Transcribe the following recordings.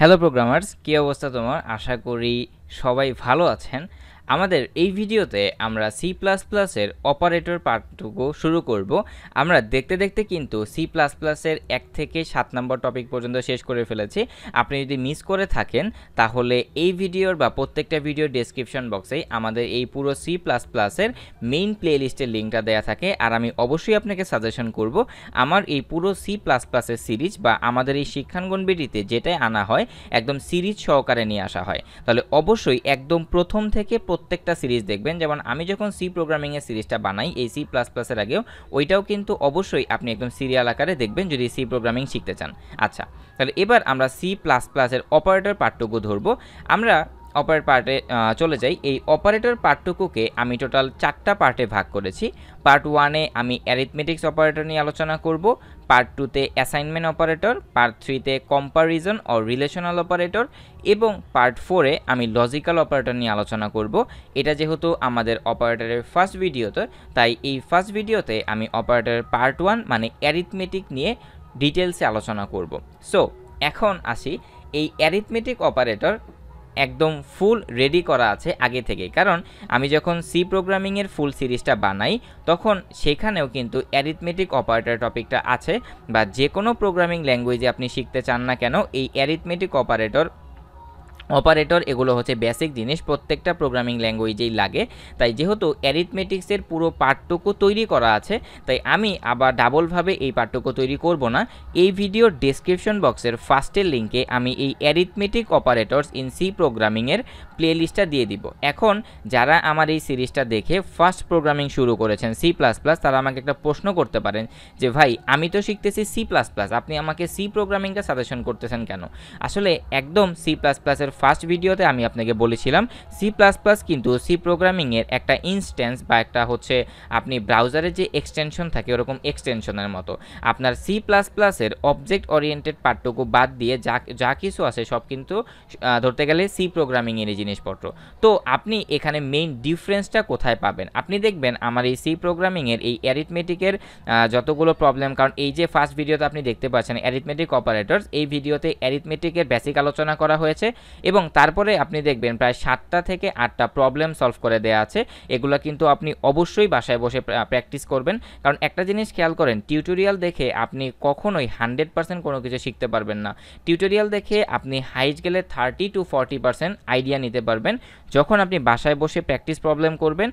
Hello programmers, কি অবস্থা তোমার? আশা করি সবাই ভালো আছেন। আমাদের এই ভিডিওতে আমরা সি প্লাস প্লাসের অপারেটর পার্টটুকু শুরু করব। আমরা দেখতে দেখতে কিন্তু সি প্লাস প্লাসের 1 থেকে 7 নম্বর টপিক পর্যন্ত শেষ করে ফেলেছি। আপনি যদি মিস করে থাকেন তাহলে এই ভিডিওর বা প্রত্যেকটা ভিডিওর ডেসক্রিপশন বক্সে আমাদের এই পুরো সি প্লাস প্লাসের মেইন প্লে লিস্টের লিঙ্কটা দেওয়া থাকে। আর আমি অবশ্যই আপনাকে সাজেশন করব আমার এই পুরো সি প্লাস প্লাসের সিরিজ বা আমাদের এই শিক্ষাঙ্গন বিডিতে যেটাই আনা হয় একদম সিরিজ সহকারে নিয়ে আসা হয়। তাহলে অবশ্যই একদম প্রথম থেকে প্রত্যেকটা সিরিজ দেখবেন। যেমন আমি যখন সি প্রোগ্রামিংয়ের সিরিজটা বানাই এই সি প্লাস প্লাসের আগেও, ওইটাও কিন্তু অবশ্যই আপনি একদম সিরিয়াল আকারে দেখবেন যদি সি প্রোগ্রামিং শিখতে চান। আচ্ছা, তাহলে এবার আমরা সি প্লাস প্লাসের অপারেটর পার্টটুকু ধরবো। আমরা অপারেটর পার্টে চলে যাই। এই অপারেটর পার্টটুকুকে আমি টোটাল 4টা পার্টে ভাগ করেছি। পার্ট 1-এ আমি অ্যারিথমেটিক্স অপারেটর নিয়ে আলোচনা করব, পার্ট 2-তে অ্যাসাইনমেন্ট অপারেটর, পার্ট 3-তে কম্পারিজন ও রিলেশনাল অপারেটর এবং পার্ট 4-এ আমি লজিক্যাল অপারেটর নিয়ে আলোচনা করব। এটা যেহেতু আমাদের অপারেটরের ফার্স্ট ভিডিওতে, তাই এই ফার্স্ট ভিডিওতে আমি অপারেটরের পার্ট 1 মানে অ্যারিথমেটিক নিয়ে ডিটেলসে আলোচনা করব। সো এখন আসি, এই অ্যারিথমেটিক অপারেটর একদম ফুল রেডি করা আছে আগে থেকেই, কারণ আমি যখন সি প্রোগ্রামিংয়ের ফুল সিরিজটা বানাই তখন সেখানেও কিন্তু অ্যারিথমেটিক অপারেটর টপিকটা আছে। বা যে কোনো প্রোগ্রামিং ল্যাঙ্গুয়েজে আপনি শিখতে চান না কেন, এই অ্যারিথমেটিক অপারেটর এগুলো হচ্ছে বেসিক জিনিস, প্রত্যেকটা প্রোগ্রামিং ল্যাঙ্গুয়েজেই লাগে। তাই যেহেতু অ্যারিথমেটিক্সের পুরো পার্টটুকু তৈরি করা আছে, তাই আমি আবার ডাবলভাবে এই পার্টটুকু তৈরি করব না। এই ভিডিওর ডেসক্রিপশন বক্সের ফার্স্টের লিঙ্কে আমি এই অ্যারিথমেটিক অপারেটরস ইন সি প্রোগ্রামিংয়ের প্লে লিস্টটা দিয়ে দিব। এখন যারা আমার এই সিরিজটা দেখে ফার্স্ট প্রোগ্রামিং শুরু করেছেন সি প্লাস প্লাস, তারা আমাকে একটা প্রশ্ন করতে পারেন যে ভাই, আমি তো শিখতেছি সি প্লাস প্লাস, আপনি আমাকে সি প্রোগ্রামিংটা সাজেশন করতেছেন কেন? আসলে একদম সি প্লাস প্লাসের ফার্স্ট ভিডিওতে আমি আপনাকে বলেছিলাম সি প্লাস প্লাস কিন্তু সি প্রোগ্রামিংয়ের একটা ইনস্ট্যান্স বা একটা হচ্ছে আপনি ব্রাউজারে যে এক্সটেনশন থাকে ওরকম এক্সটেনশনের মতো। আপনার সি প্লাস প্লাসের অবজেক্ট ওরিয়েন্টেড পার্টটুকু বাদ দিয়ে যা কিছু আছে সব কিন্তু ধরতে গেলে সি প্রোগ্রামিংয়েরই জিনিসপত্র। তো আপনি এখানে মেইন ডিফারেন্সটা কোথায় পাবেন? আপনি দেখবেন আমার এই সি প্রোগ্রামিংয়ের এই অ্যারিথমেটিকের যতগুলো প্রবলেম, কারণ এই যে ফার্স্ট ভিডিওতে আপনি দেখতে পাচ্ছেন অ্যারিথমেটিক অপারেটরস, এই ভিডিওতে অ্যারিথমেটিকের বেসিক আলোচনা করা হয়েছে এবং তারপরে আপনি দেখবেন প্রায় 7টা থেকে 8টা প্রবলেম সলভ করে দেওয়া আছে। এগুলো কিন্তু আপনি অবশ্যই বাসায় বসে প্র্যাকটিস করবেন, কারণ একটা জিনিস খেয়াল করেন, টিউটোরিয়াল দেখে আপনি কখনোই 100% কোনো কিছু শিখতে পারবেন না। টিউটোরিয়াল দেখে আপনি হাইস্ট গেলে 30 to 40% আইডিয়া নিতে পারবেন। যখন আপনি বাসায় বসে প্র্যাকটিস প্রবলেম করবেন,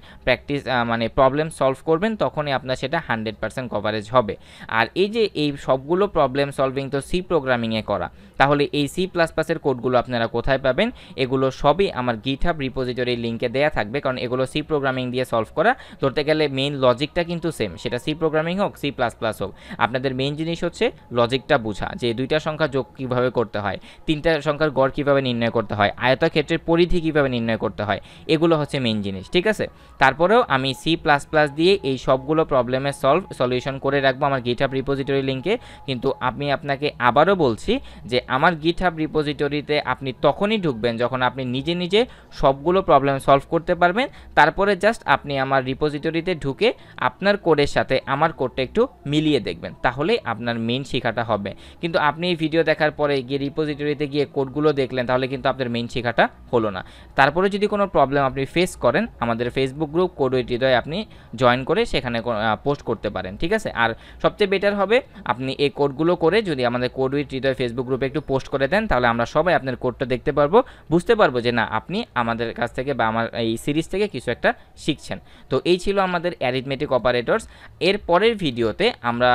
মানে প্রবলেম সলভ করবেন, তখনই আপনার সেটা 100% কভারেজ হবে। আর এই যে এই সবগুলো প্রবলেম সলভিং তো সি প্রোগ্রামিংয়ে করা, তাহলে এই সি প্লাস প্লাসের কোডগুলো আপনারা কোথায় পাবেন? এগুলো সবই আমার গিটহাব রিপোজিটরির লিঙ্কে দেওয়া থাকবে, কারণ এগুলো সি প্রোগ্রামিং দিয়ে সলভ করা। ধরতে গেলে মেইন লজিকটা কিন্তু সেম, সেটা সি প্রোগ্রামিং হোক সি প্লাস প্লাস হোক, আপনাদের মেইন জিনিস হচ্ছে লজিকটা বোঝা, যে দুইটা সংখ্যা যোগ কীভাবে করতে হয়, তিনটা সংখ্যার গড় কীভাবে নির্ণয় করতে হয়, আয়তক্ষেত্রের পরিধি কীভাবে নির্ণয় করতে হয়, এগুলো হচ্ছে মেইন জিনিস, ঠিক আছে? তারপরেও আমি সি প্লাস প্লাস দিয়ে এই সবগুলো প্রবলেমের সলিউশন করে রাখবো আমার গিটহাব রিপোজিটরি লিঙ্কে। কিন্তু আমি আপনাকে আবারও বলছি যে আমার গিটহাব রিপোজিটরিতে আপনি তখনই ঢুকবেন যখন আপনি নিজে নিজে সবগুলো প্রবলেম সলভ করতে পারবেন। তারপরে জাস্ট আপনি আমার রিপোজিটরিতে ঢুকে আপনার কোডের সাথে আমার কোডটা একটু মিলিয়ে দেখবেন, তাহলেই আপনার মেইন শেখাটা হবে। কিন্তু আপনি এই ভিডিও দেখার পরে গিয়ে রিপোজিটরিতে গিয়ে কোডগুলো দেখলেন, তাহলে কিন্তু আপনার মেইন শেখাটা হলো না। তারপরে যদি কোনো প্রবলেম আপনি ফেস করেন, আমাদের ফেসবুক গ্রুপ কোড উইথ হৃদয় আপনি জয়েন করে সেখানে পোস্ট করতে পারেন, ঠিক আছে? আর সবচেয়ে বেটার হবে আপনি এই কোডগুলো করে যদি আমাদের কোড উইথ হৃদয় ফেসবুক গ্রুপে একটু পোস্ট করে দেন, তাহলে আমরা সবাই আপনার কোডটা দেখতে পারবো, বুঝতে পারবো যে না আপনি আমাদের কাছ থেকে বা আমার এই সিরিজ থেকে কিছু একটা শিখছেন। তো এই ছিল আমাদের অ্যারিথমেটিক অপারেটরস। এর পরের ভিডিওতে আমরা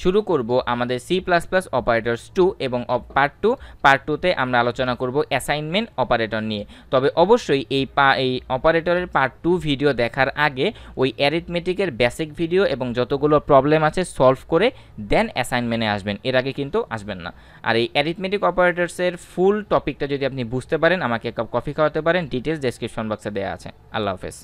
শুরু করব আমাদের সি প্লাস প্লাস অপারেটরস 2 এবং পার্ট 2তে আমরা আলোচনা করব অ্যাসাইনমেন্ট অপারেটর নিয়ে। তবে অবশ্যই এই অপারেটরের পার্ট 2 ভিডিও দেখার আগে ওই অ্যারিথমেটিকের বেসিক ভিডিও এবং যতগুলো প্রবলেম আছে সলভ করে দেন অ্যাসাইনমেন্টে আসবেন, এর আগে কিন্তু আসবেন না। আর এই অ্যারিথমেটিক অপারেটরসের ফুল টপিকটা যদি আপনি বুঝতে পারেন, আমাকে এক কাপ কফি খাওয়াতে পারেন, ডিটেলস ডেসক্রিপশন বক্সে দেওয়া আছে। আল্লাহ হাফেজ।